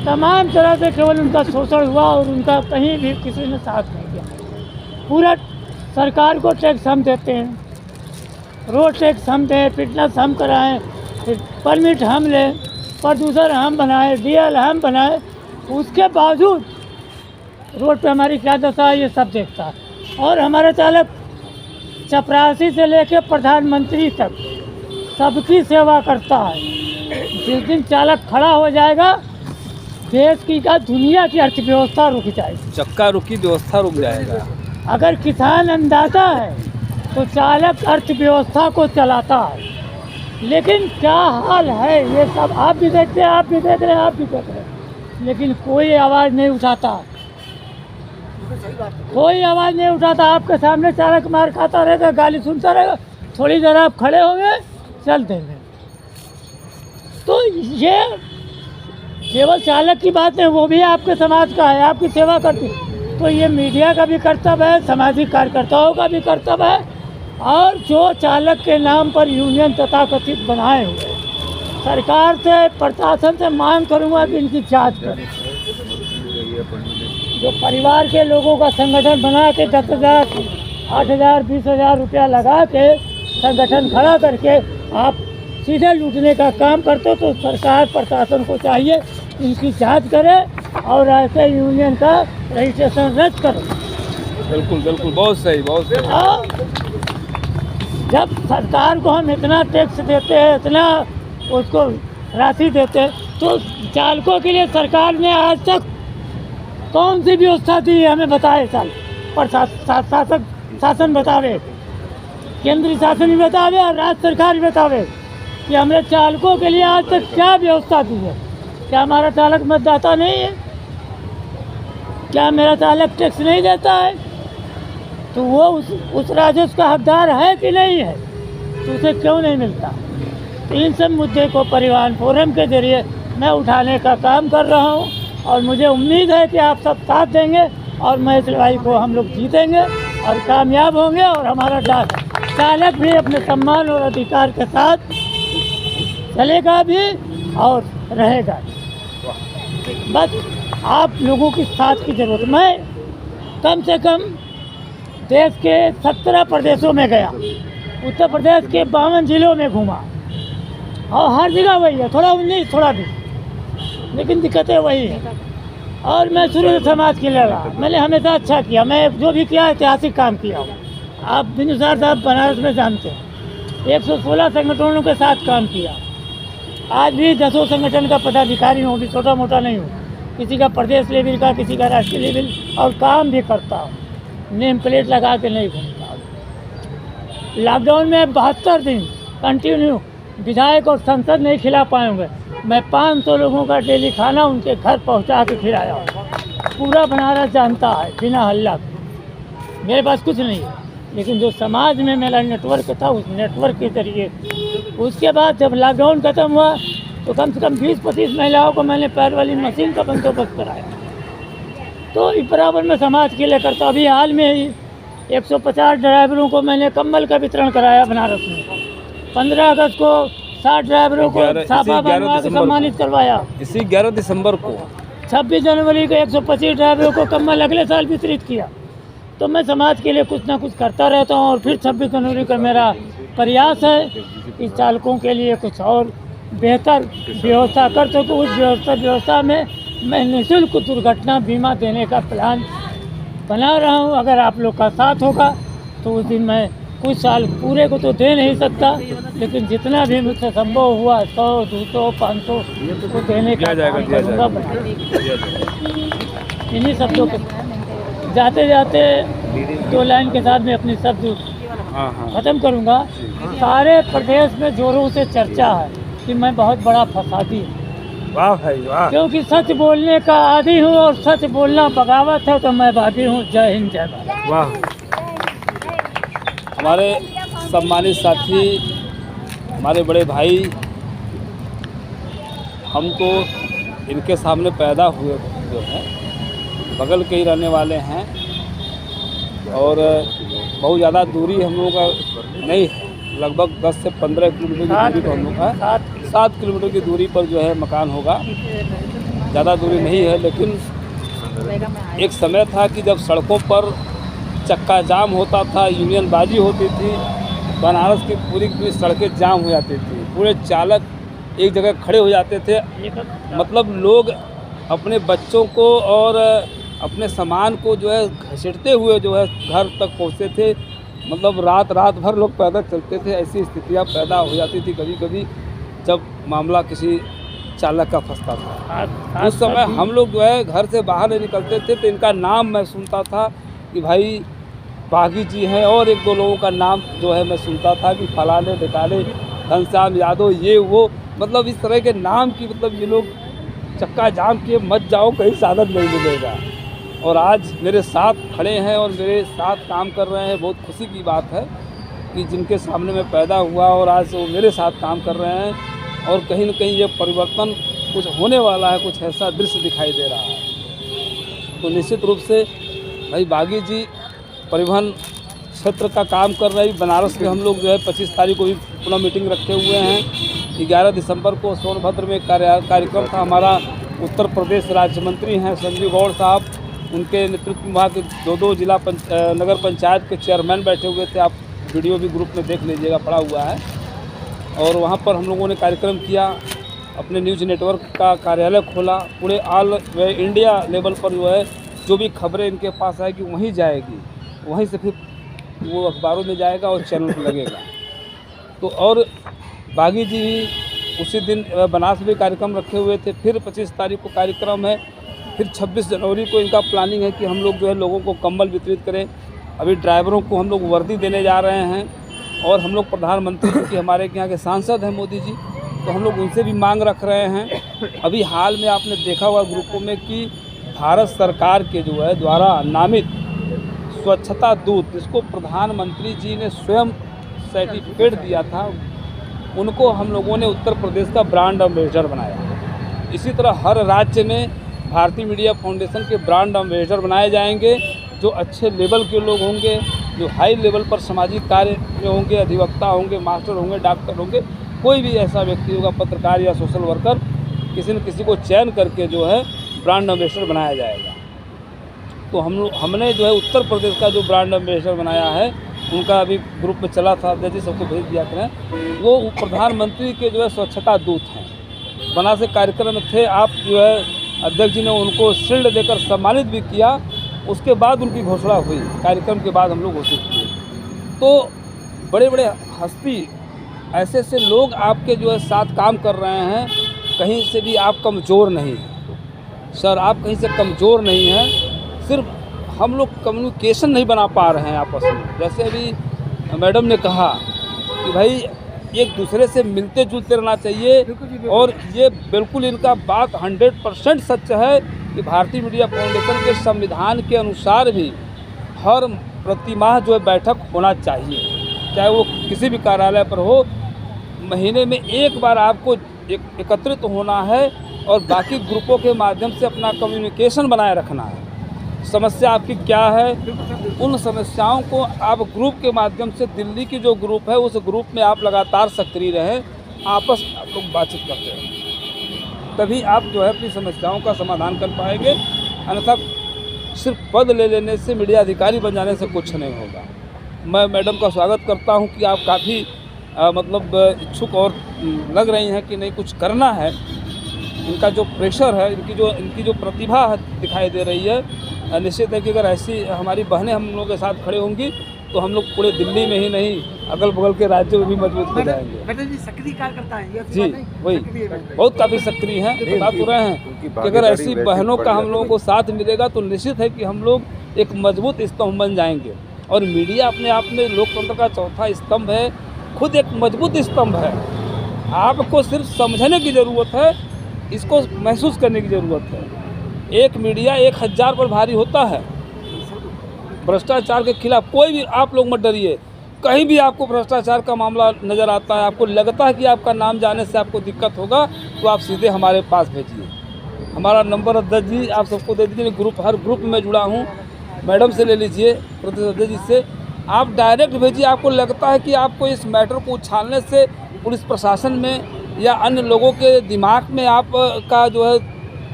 तमाम तरह से केवल उनका शोषण हुआ और उनका कहीं भी किसी ने साथ नहीं दिया। पूरा सरकार को टैक्स हम देते हैं, रोड टैक्स हम दें, फिटनेस हम कराएं, फिर परमिट हम लें, प्रदूषण हम बनाएं, डीएल हम बनाएं, उसके बावजूद रोड पे हमारी क्या दशा है ये सब देखता है। और हमारा चालक चपरासी से लेकर प्रधानमंत्री तक सबकी सेवा करता है। जिस दिन चालक खड़ा हो जाएगा देश की का दुनिया की अर्थव्यवस्था रुक जाएगी, चक्का रुकी व्यवस्था रुक जाएगा। अगर किसान अन्नदाता है तो चालक अर्थव्यवस्था को चलाता है। लेकिन क्या हाल है ये सब आप भी देखते हैं, आप भी देख रहे हैं, आप भी देख रहे हैं, लेकिन कोई आवाज़ नहीं उठाता, कोई आवाज़ नहीं उठाता। आपके सामने चालक मार खाता रहेगा, गाली सुनता रहेगा, थोड़ी देर आप खड़े होंगे चल देंगे। तो ये केवल चालक की बात है, वो भी आपके समाज का है, आपकी सेवा करती है। तो ये मीडिया का भी कर्तव्य है, सामाजिक कार्यकर्ताओं का भी कर्तव्य है, और जो चालक के नाम पर यूनियन तथाकथित बनाए हुए सरकार से, प्रशासन से मांग करूंगा कि इनकी जांच करें। जो परिवार के लोगों का संगठन बना के 10,000, 8,000, 20,000 रुपया लगा के संगठन खड़ा करके आप सीधे लूटने का काम करते हो, तो सरकार प्रशासन को चाहिए इनकी जांच करे और ऐसे यूनियन का रजिस्ट्रेशन रद्द करो। बिल्कुल बिल्कुल, बहुत सही, बहुत सही। और जब सरकार को हम इतना टैक्स देते हैं, इतना उसको राशि देते हैं, तो चालकों के लिए सरकार ने आज तक कौन सी व्यवस्था दी है हमें बताए। शासन बतावे, केंद्रीय शासन भी बतावे और राज्य सरकार भी बतावे कि हमने चालकों के लिए आज तक क्या व्यवस्था दी है। क्या हमारा चालक मतदाता नहीं है? क्या मेरा चालक टैक्स नहीं देता है? तो वो उस राजस्व का हकदार है कि नहीं है? तो उसे क्यों नहीं मिलता? तो इन सब मुद्दे को परिवहन फोरम के जरिए मैं उठाने का काम कर रहा हूँ और मुझे उम्मीद है कि आप सब साथ देंगे और मैं इस लड़ाई को हम लोग जीतेंगे और कामयाब होंगे और हमारा चालक भी अपने सम्मान और अधिकार के साथ चलेगा भी और रहेगा। बस आप लोगों की साथ की जरूरत। मैं कम से कम देश के 17 प्रदेशों में गया, उत्तर प्रदेश के 52 जिलों में घूमा और हर जगह वही है, थोड़ा 19 थोड़ा भी, लेकिन दिक्कतें वही है। और मैं शुरू से समाज के लिए रहा, मैंने हमेशा अच्छा किया, मैं जो भी किया ऐतिहासिक काम किया हूँ। आप बिनुसार साहब बनारस में जानते हैं, 116 संगठनों के साथ काम किया। आज भी 10 संगठन का पदाधिकारी हूँ, भी छोटा मोटा नहीं हूँ, किसी का प्रदेश लेवल का, किसी का राष्ट्रीय लेवल, और काम भी करता हूँ, नेम प्लेट लगा के नहीं घूमता। लॉकडाउन में 72 दिन कंटिन्यू विधायक और सांसद नहीं खिला पाए होंगे, मैं 500 लोगों का डेली खाना उनके घर पहुंचा के खिलाया हूँ। पूरा बनारस जानता है बिना हल्ला के। मेरे पास कुछ नहीं है, लेकिन जो समाज में मेरा नेटवर्क था उस नेटवर्क के जरिए, उसके बाद जब लॉकडाउन खत्म हुआ तो कम से कम 20-25 महिलाओं को मैंने पैर वाली मशीन का बंदोबस्त कराया। तो इस बराबर में समाज के लिए करता। अभी हाल में ही 150 ड्राइवरों को मैंने कंबल का वितरण कराया बनारस में। 15 अगस्त को 60 ड्राइवरों को साफा बनवा के सम्मानित करवाया। इसी 11 दिसंबर को 26 जनवरी को 125 ड्राइवरों को कंबल अगले साल वितरित किया। तो मैं समाज के लिए कुछ ना कुछ करता रहता हूँ और फिर 26 जनवरी का मेरा प्रयास है कि चालकों के लिए कुछ और बेहतर व्यवस्था कर सकूँ। उस व्यवस्था में मैं निःशुल्क दुर्घटना बीमा देने का प्लान बना रहा हूँ। अगर आप लोग का साथ होगा तो उस दिन मैं कुछ साल पूरे को तो दे नहीं सकता, लेकिन जितना भी मुझसे संभव हुआ 100, 200, 500 को देने का काम करूँगा। इन्हीं शब्दों के जाते जाते 2 लाइन के साथ में अपनी शब्द खत्म करूँगा। सारे प्रदेश में जोरों से चर्चा है कि मैं बहुत बड़ा फसादी हूँ। वाह भाई वाह, क्योंकि सच बोलने का आदी हूँ और सच बोलना बगावत है, तो मैं बागी हूँ। जय हिंद, जय भारत। वाह। हमारे सम्मानित साथी, हमारे बड़े भाई, हम तो इनके सामने पैदा हुए जो हैं, बगल के ही रहने वाले हैं और बहुत ज़्यादा दूरी हम लोगों का नहीं है, लगभग 10 से 15 किलोमीटर की दूरी पर हम लोग का 7 किलोमीटर की दूरी पर जो है मकान होगा। ज़्यादा दूरी नहीं है, लेकिन एक समय था कि जब सड़कों पर चक्का जाम होता था, यूनियनबाजी होती थी, बनारस की पूरी सड़कें जाम हो जाती थी, पूरे चालक एक जगह खड़े हो जाते थे। मतलब लोग अपने बच्चों को और अपने सामान को जो है घसीटते हुए जो है घर तक पहुँचते थे। मतलब रात भर लोग पैदल चलते थे। ऐसी स्थितियाँ पैदा हो जाती थी कभी कभी जब मामला किसी चालक का फंसता था। उस समय हम लोग जो है घर से बाहर नहीं निकलते थे, तो इनका नाम मैं सुनता था कि भाई बागी जी हैं, और एक दो लोगों का नाम जो है मैं सुनता था कि फलाने ढिकाने, घनश्याम यादव, ये वो, मतलब इस तरह के नाम की, मतलब ये लोग चक्का जाम किए मत जाओ, कहीं साधन नहीं मिलेगा। और आज मेरे साथ खड़े हैं और मेरे साथ काम कर रहे हैं। बहुत खुशी की बात है कि जिनके सामने मैं पैदा हुआ और आज वो मेरे साथ काम कर रहे हैं, और कहीं न कहीं ये परिवर्तन कुछ होने वाला है, कुछ ऐसा दृश्य दिखाई दे रहा है। तो निश्चित रूप से भाई बागी जी परिवहन क्षेत्र का काम कर रहे हैं। बनारस में हम लोग जो है 25 तारीख को भी पुनः मीटिंग रखे हुए हैं। 11 दिसंबर को सोनभद्र में कार्यक्रम था हमारा। उत्तर प्रदेश राज्य मंत्री हैं संजीव गौड़ साहब, उनके नेतृत्व में वहाँ के दो जिला नगर पंचायत के चेयरमैन बैठे हुए थे। आप वीडियो भी ग्रुप में देख लीजिएगा, पड़ा हुआ है। और वहाँ पर हम लोगों ने कार्यक्रम किया, अपने न्यूज़ नेटवर्क का कार्यालय खोला। पूरे ऑल इंडिया लेवल पर जो है जो भी खबरें इनके पास आएगी वहीं जाएगी, वहीं से फिर वो अखबारों में जाएगा और चैनल पर लगेगा। तो और बागी जी उसी दिन बनारस में कार्यक्रम रखे हुए थे। फिर 25 तारीख को कार्यक्रम है। फिर 26 जनवरी को इनका प्लानिंग है कि हम लोग जो है लोगों को कंबल वितरित करें। अभी ड्राइवरों को हम लोग वर्दी देने जा रहे हैं, और हम लोग प्रधानमंत्री क्योंकि हमारे यहाँ के सांसद हैं मोदी जी, तो हम लोग उनसे भी मांग रख रहे हैं। अभी हाल में आपने देखा हुआ ग्रुपों में कि भारत सरकार के जो है द्वारा नामित स्वच्छता दूत, जिसको प्रधानमंत्री जी ने स्वयं सर्टिफिकेट दिया था, उनको हम लोगों ने उत्तर प्रदेश का ब्रांड एम्बेसडर बनाया। इसी तरह हर राज्य में भारतीय मीडिया फाउंडेशन के ब्रांड एम्बेसडर बनाए जाएंगे, जो अच्छे लेवल के लोग होंगे, जो हाई लेवल पर सामाजिक कार्य में होंगे, अधिवक्ता होंगे, मास्टर होंगे, डॉक्टर होंगे, कोई भी ऐसा व्यक्ति होगा, पत्रकार या सोशल वर्कर, किसी न किसी को चयन करके जो है ब्रांड एम्बेसडर बनाया जाएगा। तो हमने जो है उत्तर प्रदेश का जो ब्रांड एम्बेसडर बनाया है, उनका अभी ग्रुप में चला था, जैसे सबको भेज दिया करें। वो प्रधानमंत्री के जो है स्वच्छता दूत हैं। बनारस से कार्यक्रम में थे, आप जो है अध्यक्ष जी ने उनको शील्ड देकर सम्मानित भी किया। उसके बाद उनकी घोषणा हुई, कार्यक्रम के बाद हम लोग घोषित किए। तो बड़े बड़े हस्ती, ऐसे ऐसे लोग आपके जो है साथ काम कर रहे हैं। कहीं से भी आप कमज़ोर नहीं हैं सर, आप कहीं से कमज़ोर नहीं हैं। सिर्फ हम लोग कम्युनिकेशन नहीं बना पा रहे हैं आपस में। जैसे अभी मैडम ने कहा कि भाई एक दूसरे से मिलते जुलते रहना चाहिए, और ये बिल्कुल इनका बात 100% सच है कि भारतीय मीडिया फाउंडेशन के संविधान के अनुसार भी हर प्रतिमाह जो है बैठक होना चाहिए, चाहे वो किसी भी कार्यालय पर हो। महीने में एक बार आपको एकत्रित होना है और बाकी ग्रुपों के माध्यम से अपना कम्युनिकेशन बनाए रखना है। समस्या आपकी क्या है, उन समस्याओं को आप ग्रुप के माध्यम से, दिल्ली की जो ग्रुप है उस ग्रुप में आप लगातार सक्रिय रहें, आपस में आप लोग बातचीत करते रहें, तभी आप जो है अपनी समस्याओं का समाधान कर पाएंगे। अन्यथा सिर्फ पद ले लेने से, मीडिया अधिकारी बन जाने से कुछ नहीं होगा। मैं मैडम का स्वागत करता हूं कि आप काफ़ी मतलब इच्छुक और लग रही हैं कि नहीं कुछ करना है। इनका जो प्रेशर है, इनकी जो प्रतिभा दिखाई दे रही है, निश्चित है कि अगर ऐसी हमारी बहनें हम लोगों के साथ खड़े होंगी तो हम लोग पूरे दिल्ली में ही नहीं, अगल बगल के राज्यों में भी मजबूत हो जाएंगे। मैडम जी सक्रिय कार्यकर्ता हैं जी, वही बहुत काफ़ी सक्रिय हैं। बता तो रहे हैं कि अगर ऐसी बहनों का हम लोगों को साथ मिलेगा तो निश्चित है कि हम लोग एक मजबूत स्तंभ बन जाएंगे। और मीडिया अपने आप में लोकतंत्र का चौथा स्तंभ है, खुद एक मजबूत स्तंभ है। आपको सिर्फ समझने की ज़रूरत है, इसको महसूस करने की ज़रूरत है। एक मीडिया 1000 पर भारी होता है। भ्रष्टाचार के खिलाफ कोई भी आप लोग मत डरिए, कहीं भी आपको भ्रष्टाचार का मामला नज़र आता है, आपको लगता है कि आपका नाम जाने से आपको दिक्कत होगा, तो आप सीधे हमारे पास भेजिए। हमारा नंबर अध्यक्ष जी आप सबको दे दीजिए, ग्रुप हर ग्रुप में जुड़ा हूँ, मैडम से ले लीजिए, प्रदेश अध्यक्ष जी से आप डायरेक्ट भेजिए। आपको लगता है कि आपको इस मैटर को उछालने से पुलिस प्रशासन में या अन्य लोगों के दिमाग में आपका जो है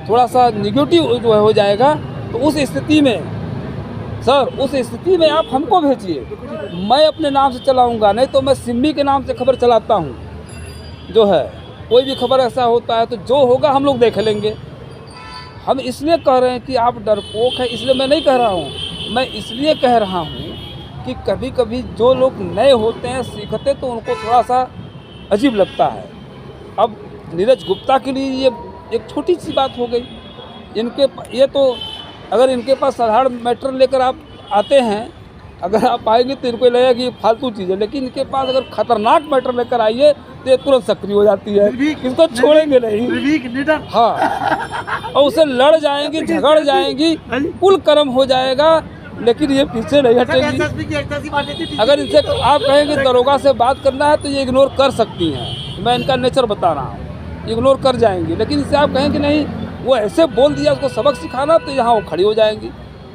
थोड़ा सा निगेटिव जो है हो जाएगा, तो उस स्थिति में सर, उस स्थिति में आप हमको भेजिए, मैं अपने नाम से चलाऊंगा, नहीं तो मैं सिम्मी के नाम से खबर चलाता हूँ जो है। कोई भी खबर ऐसा होता है तो जो होगा हम लोग देख लेंगे। हम इसलिए कह रहे हैं कि आप डरपोक हैं, इसलिए मैं नहीं कह रहा हूँ, मैं इसलिए कह रहा हूँ कि कभी कभी जो लोग नए होते हैं, सीखते, तो उनको थोड़ा सा अजीब लगता है। अब नीरज गुप्ता के लिए ये एक छोटी सी बात हो गई। ये तो अगर इनके पास साधारण मैटर लेकर आप आते हैं, अगर आप आएंगे तो इनको लगेगा कि ये फालतू चीज़ है, लेकिन इनके पास अगर खतरनाक मैटर लेकर आइए तो ये तुरंत सक्रिय हो जाती है, इसको छोड़ेंगे नहीं। हाँ, और उसे लड़ जाएंगी, झगड़ जाएंगी, कुल कर्म हो जाएगा, लेकिन ये पीछे नहीं हटेगी। अगर इनसे आप कहेंगे दरोगा से बात करना है तो ये इग्नोर कर सकती हैं, मैं इनका नेचर बता रहा हूँ, इग्नोर कर जाएंगी। लेकिन इससे आप कहेंगे नहीं, वो ऐसे बोल दिया, उसको सबक सिखाना, तो यहाँ वो खड़ी हो जाएंगी।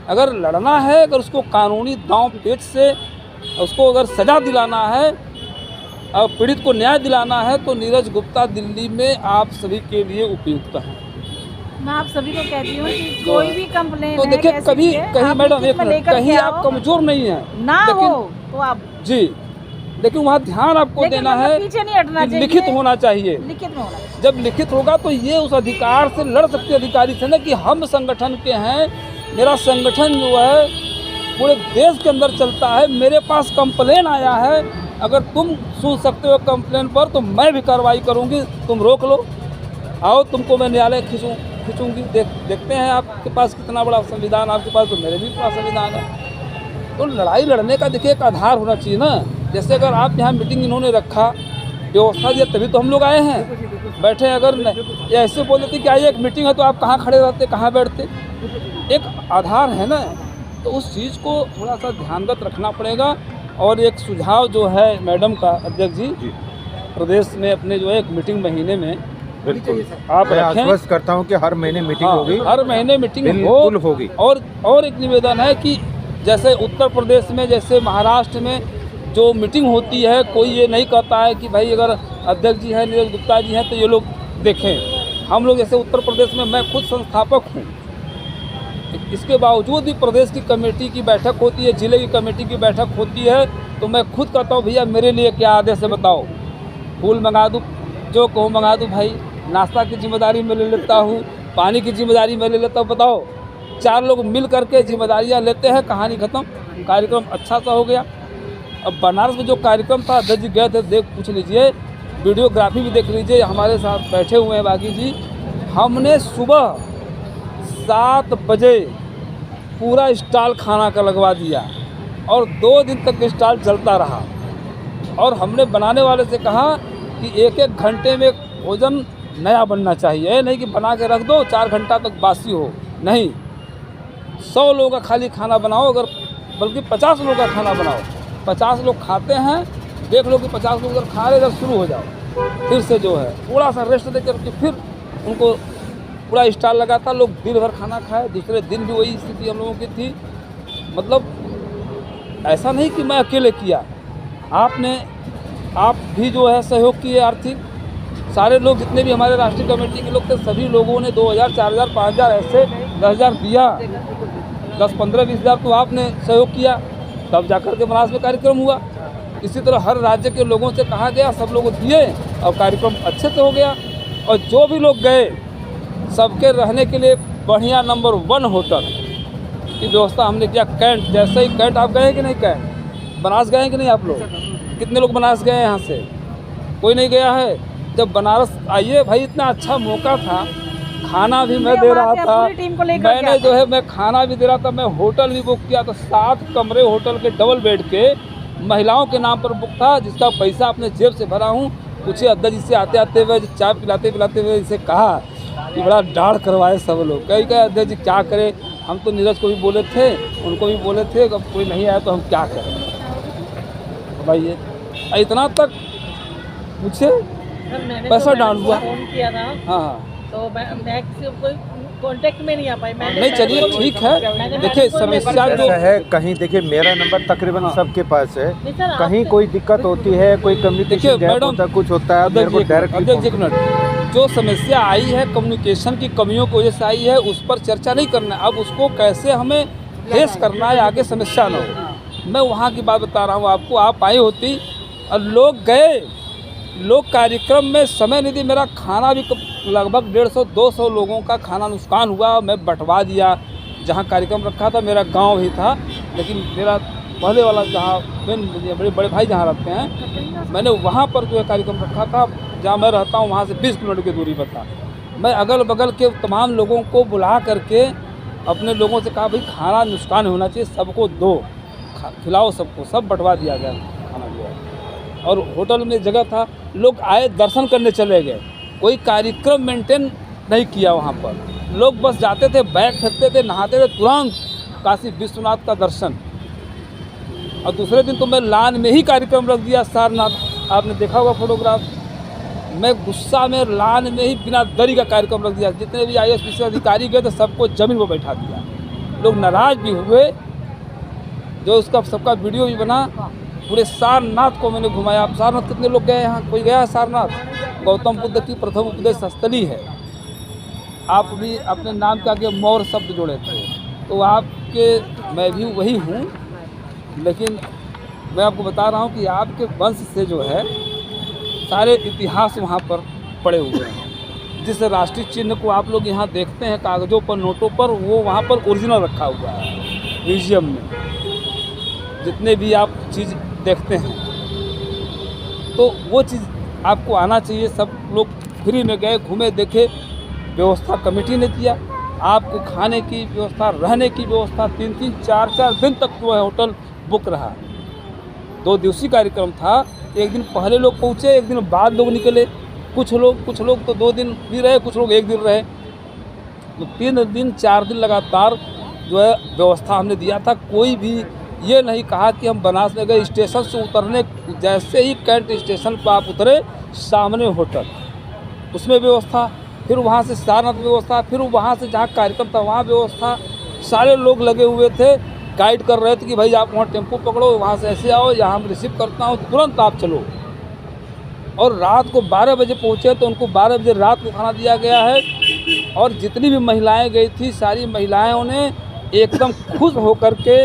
अगर लड़ना है, अगर उसको कानूनी दांव पेच से उसको अगर सज़ा दिलाना है और पीड़ित को न्याय दिलाना है, तो नीरज गुप्ता दिल्ली में आप सभी के लिए उपयुक्त हैं। मैं आप सभी को कहती हूँ कि कोई भी कंप्लेन तो देखिए, कभी कहीं मैडम एक मिनट, कहीं आप कमज़ोर नहीं हैं ना, लेकिन तो आप जी, लेकिन वहाँ ध्यान आपको देना है, पीछे नहीं हटना चाहिए, लिखित होना चाहिए। लिखित में होना चाहिए। जब लिखित होगा तो ये उस अधिकार से लड़ सकते अधिकारी से ना, कि हम संगठन के हैं, मेरा संगठन जो है पूरे देश के अंदर चलता है, मेरे पास कंप्लेन आया है, अगर तुम सुन सकते हो कंप्लेन पर तो मैं भी कार्रवाई करूंगी, तुम रोक लो, आओ तुमको मैं न्यायालय खींचूंगी। देखते हैं आपके पास कितना बड़ा संविधान, आपके पास तो मेरे भी बड़ा संविधान है। तो लड़ाई लड़ने का देखिए एक आधार होना चाहिए ना। जैसे अगर आप यहाँ मीटिंग इन्होंने रखा, व्यवस्था दिया, तभी तो हम लोग आए हैं, बैठे। अगर ये ऐसे बोल देते कि आइए एक मीटिंग है, तो आप कहाँ खड़े रहते, कहाँ बैठते? एक आधार है ना, तो उस चीज़ को थोड़ा सा ध्यानगत रखना पड़ेगा। और एक सुझाव जो है मैडम का, अध्यक्ष जी, प्रदेश में अपने जो है एक मीटिंग महीने में बिल्कुल आप मैं रखें। आश्वस्त करता हूं कि हर महीने मीटिंग होगी, हर महीने मीटिंग बिल्कुल होगी। और एक निवेदन है कि जैसे उत्तर प्रदेश में, जैसे महाराष्ट्र में जो मीटिंग होती है, कोई ये नहीं कहता है कि भाई अगर अध्यक्ष जी हैं, नीरज गुप्ता जी हैं, तो ये लोग देखें। हम लोग जैसे उत्तर प्रदेश में, मैं खुद संस्थापक हूँ, इसके बावजूद भी प्रदेश की कमेटी की बैठक होती है, जिले की कमेटी की बैठक होती है, तो मैं खुद कहता हूँ भैया मेरे लिए क्या आदेश है बताओ, फूल मंगा दूँ, जो कहूँ मंगा दूँ भाई, नाश्ता की जिम्मेदारी मैं ले लेता हूँ, पानी की जिम्मेदारी मैं ले लेता हूँ। बताओ, 4 लोग मिल करके जिम्मेदारियाँ लेते हैं, कहानी ख़त्म, कार्यक्रम अच्छा सा हो गया। अब बनारस में जो कार्यक्रम था, अध्यक्ष जी गए थे, पूछ लीजिए, वीडियोग्राफी भी देख लीजिए, हमारे साथ बैठे हुए हैं बागी जी। हमने सुबह 7 बजे पूरा स्टॉल खाना का लगवा दिया और 2 दिन तक स्टॉल चलता रहा। और हमने बनाने वाले से कहा कि 1-1 घंटे में भोजन नया बनना चाहिए, नहीं कि बना के रख दो 4 घंटा तक बासी हो, नहीं। 100 लोगों का खाली खाना बनाओ, अगर बल्कि 50 लोगों का खाना बनाओ। 50 लोग खाते हैं, देख लो कि 50 लोग अगर खा रहे, अगर शुरू हो जाओ, फिर से जो है थोड़ा सा रेस्ट देकर के फिर उनको पूरा स्टॉल लगाता, लोग दिन भर खाना खाए। दूसरे दिन भी वही स्थिति हम लोगों की थी। मतलब ऐसा नहीं कि मैं अकेले किया, आप भी जो है सहयोग किए आर्थिक, सारे लोग जितने भी हमारे राष्ट्रीय कमेटी के लोग थे, सभी लोगों ने 2000, 4000, 5000 ऐसे 10,000 दिया, 10, 15, 20 हज़ार तो आपने सहयोग किया, तब जाकर के बनारस में कार्यक्रम हुआ। इसी तरह हर राज्य के लोगों से कहा गया, सब लोग दिए और कार्यक्रम अच्छे से हो गया। और जो भी लोग गए, सबके रहने के लिए बढ़िया नंबर 1 होटल की व्यवस्था हमने किया। कैंट, जैसे ही कैंट, आप गए कि नहीं कैंट? बनारस गए कि नहीं आप लोग? कितने लोग बनारस गए हैं यहाँ से? कोई नहीं गया है? जब बनारस आइए भाई, इतना अच्छा मौका था, खाना भी मैं दे रहा था, मैंने जो है मैं खाना भी दे रहा था, मैं होटल भी बुक किया था, 7 कमरे होटल के डबल बेड के महिलाओं के नाम पर बुक था, जिसका पैसा अपने जेब से भरा हूँ। पूछे अध्यक्ष जी से आते आते हुए, चाय पिलाते पिलाते हुए इसे कहा कि बड़ा डाढ़ करवाए सब लोग। कहीं कहे अध्यक्ष जी क्या करें, हम तो नीरज को भी बोले थे, उनको भी बोले थे, अब कोई नहीं आया तो हम क्या करें भाई। ये इतना तक पूछे पैसा डांड हुआ। हाँ, तो मैं कोई कांटेक्ट में नहीं आ पाई। नहीं, चलिए ठीक है। देखिए समस्या जो है, कहीं देखिए मेरा नंबर तकरीबन सबके पास है, कहीं कोई दिक्कत होती है, कोई कम्युनिकेशन गैप होता है, कुछ होता है, मेरे को डायरेक्ट अध्यक्ष एक मिनट, जो समस्या आई है कम्युनिकेशन की कमियों की वजह से आई है, उस पर चर्चा नहीं करना है। अब उसको कैसे हमें फेस करना है, आगे समस्या न हो। मैं वहाँ की बात बता रहा हूँ आपको। आप आई होती और लोग गए, लोग कार्यक्रम में समय नहीं दी। मेरा खाना भी लगभग 150-200 लोगों का खाना नुकसान हुआ। मैं बंटवा दिया। जहाँ कार्यक्रम रखा था मेरा गांव ही था, लेकिन मेरा पहले वाला जहाँ बड़े बड़े भाई जहाँ रहते हैं, मैंने वहाँ पर जो है कार्यक्रम रखा था। जहाँ मैं रहता हूँ वहाँ से 20 किलोमीटर की दूरी पर था। मैं अगल बगल के तमाम लोगों को बुला करके अपने लोगों से कहा, भाई खाना नुकसान होना चाहिए, सबको दो, खिलाओ सबको। सब बंटवा दिया गया खाना जो है। और होटल में जगह था, लोग आए दर्शन करने चले गए, कोई कार्यक्रम मेंटेन नहीं किया। वहाँ पर लोग बस जाते थे, बैग फेंकते थे, नहाते थे, तुरंत काशी विश्वनाथ का दर्शन। और दूसरे दिन तो मैं लान में ही कार्यक्रम रख दिया सारनाथ। आपने देखा होगा फोटोग्राफ। मैं गुस्सा में लान में ही बिना दरी का कार्यक्रम रख दिया। जितने भी IAS अधिकारी गए थे सबको जमीन पर बैठा दिया। लोग नाराज भी हुए, जो उसका सबका वीडियो भी बना। पूरे सारनाथ को मैंने घुमाया। आप सारनाथ कितने लोग गए यहाँ? कोई गया है सारनाथ? गौतम बुद्ध की प्रथम उपदेश स्थली है। आप भी अपने नाम के आगे मौर्य शब्द जोड़े थे, तो आपके मैं भी वही हूँ। लेकिन मैं आपको बता रहा हूँ कि आपके वंश से जो है सारे इतिहास वहाँ पर पड़े हुए हैं। जिस राष्ट्रीय चिन्ह को आप लोग यहाँ देखते हैं कागज़ों पर, नोटों पर, वो वहाँ पर ओरिजिनल रखा हुआ है म्यूजियम में। जितने भी आप चीज़ देखते हैं, तो वो चीज़ आपको आना चाहिए। सब लोग फ्री में गए, घूमे, देखे। व्यवस्था कमेटी ने दिया, आपको खाने की व्यवस्था, रहने की व्यवस्था। 3-3, 4-4 दिन तक जो है होटल बुक रहा। 2 दिवसीय कार्यक्रम था। एक दिन पहले लोग पहुँचे, एक दिन बाद लोग निकले। कुछ लोग तो 2 दिन भी रहे, कुछ लोग 1 दिन रहे। तो 3 दिन 4 दिन लगातार जो है व्यवस्था हमने दिया था। कोई भी ये नहीं कहा कि हम बनास में गए, स्टेशन से उतरने जैसे ही कैंट स्टेशन पर आप उतरे, सामने होटल, उसमें व्यवस्था। फिर वहाँ से सारनाथ व्यवस्था, फिर वहाँ से जहाँ कार्यक्रम था वहाँ व्यवस्था। सारे लोग लगे हुए थे, गाइड कर रहे थे कि भाई आप वहाँ टेम्पो पकड़ो, वहाँ से ऐसे आओ, यहाँ हम रिसीव करता हूँ, तुरंत आप चलो। और रात को 12 बजे पहुँचे तो उनको 12 बजे रात को खाना दिया गया है। और जितनी भी महिलाएं गई थी, सारी महिलाओं ने एकदम खुश होकर के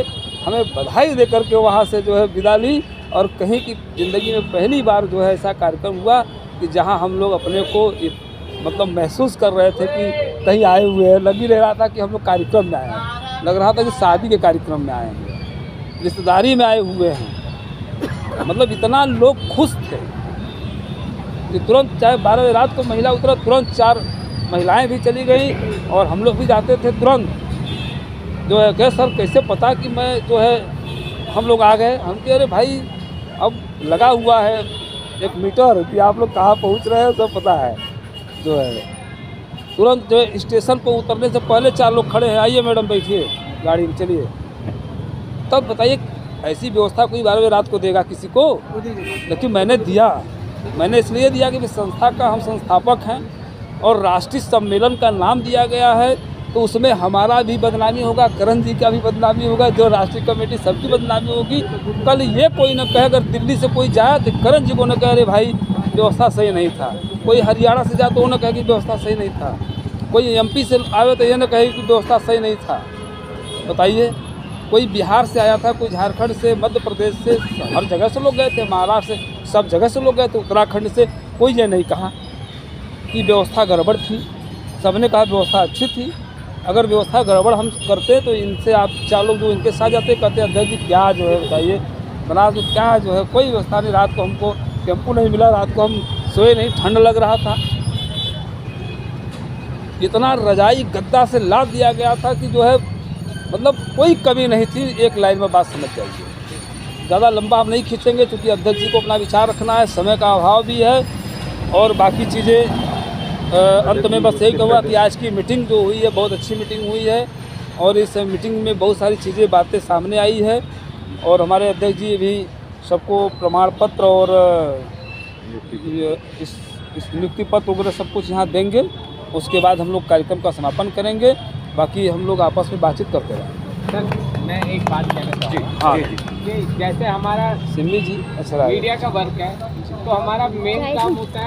हमें बधाई दे करके वहाँ से जो है विदा ली। और कहीं की ज़िंदगी में पहली बार जो है ऐसा कार्यक्रम हुआ कि जहाँ हम लोग अपने को मतलब महसूस कर रहे थे कि कहीं आए हुए हैं। लग ही रहा था कि हम लोग कार्यक्रम में आए हैं, लग रहा था कि शादी के कार्यक्रम में आए हैं, रिश्तेदारी में आए हुए हैं। मतलब इतना लोग खुश थे कि तुरंत, चाहे 12 बजे रात को महिला उतरा, तुरंत 4 महिलाएं भी चली गई और हम लोग भी जाते थे तुरंत। जो है कहे, सर कैसे पता कि मैं जो है हम लोग आ गए? हम कह अरे भाई अब लगा हुआ है 1 मीटर कि आप लोग कहाँ पहुँच रहे हैं, सब पता है। जो है तुरंत जो है स्टेशन पर उतरने से पहले 4 लोग खड़े हैं, आइए मैडम बैठिए गाड़ी में, चलिए। तब बताइए ऐसी व्यवस्था कोई 12 बजे रात को देगा किसी को? लेकिन मैंने दिया। मैंने इसलिए दिया कि संस्था का हम संस्थापक हैं और राष्ट्रीय सम्मेलन का नाम दिया गया है, तो उसमें हमारा भी बदनामी होगा, करण जी का भी बदनामी होगा, जो राष्ट्रीय कमेटी सबकी बदनामी होगी। कल ये कोई न कहे, अगर दिल्ली से कोई जाए तो करण जी को न कहे अरे भाई व्यवस्था सही नहीं था। कोई हरियाणा से जाए तो वो न कहे कि व्यवस्था सही नहीं था। कोई MP से आए तो ये न कहे कि व्यवस्था सही नहीं था। बताइए, कोई बिहार से आया था, कोई झारखंड से, मध्य प्रदेश से, हर जगह से लोग गए थे, महाराष्ट्र से, सब जगह से लोग गए थे, उत्तराखंड से। कोई ये नहीं कहा कि व्यवस्था गड़बड़ थी। सबने कहा व्यवस्था अच्छी थी। अगर व्यवस्था गड़बड़ हम करते तो इनसे आप 4 लोग जो इनके साथ जाते कहते अध्यक्ष जी क्या जो है बताइए, बनास में क्या जो है कोई व्यवस्था नहीं। रात को हमको टेम्पो नहीं मिला, रात को हम सोए नहीं, ठंड लग रहा था। इतना रजाई गद्दा से लाद दिया गया था कि जो है मतलब कोई कमी नहीं थी। एक लाइन में बात समझ जाइए। ज़्यादा लंबा हम नहीं खींचेंगे क्योंकि अध्यक्ष जी को अपना विचार रखना है, समय का अभाव भी है और बाकी चीज़ें। अंत में बस यही कहूँगा कि आज की मीटिंग जो हुई है बहुत अच्छी मीटिंग हुई है और इस मीटिंग में बहुत सारी चीज़ें, बातें सामने आई है और हमारे अध्यक्ष जी भी सबको प्रमाण पत्र और इस नियुक्ति पत्र वगैरह सब कुछ यहाँ देंगे। उसके बाद हम लोग कार्यक्रम का समापन करेंगे। बाकी हम लोग आपस में बातचीत करते रहेंगे। सर मैं एक बात कहना चाहूँगा। हाँ कि जैसे हमारा सिम्मी जी, अच्छा मीडिया का वर्क है, तो हमारा मेन काम होता है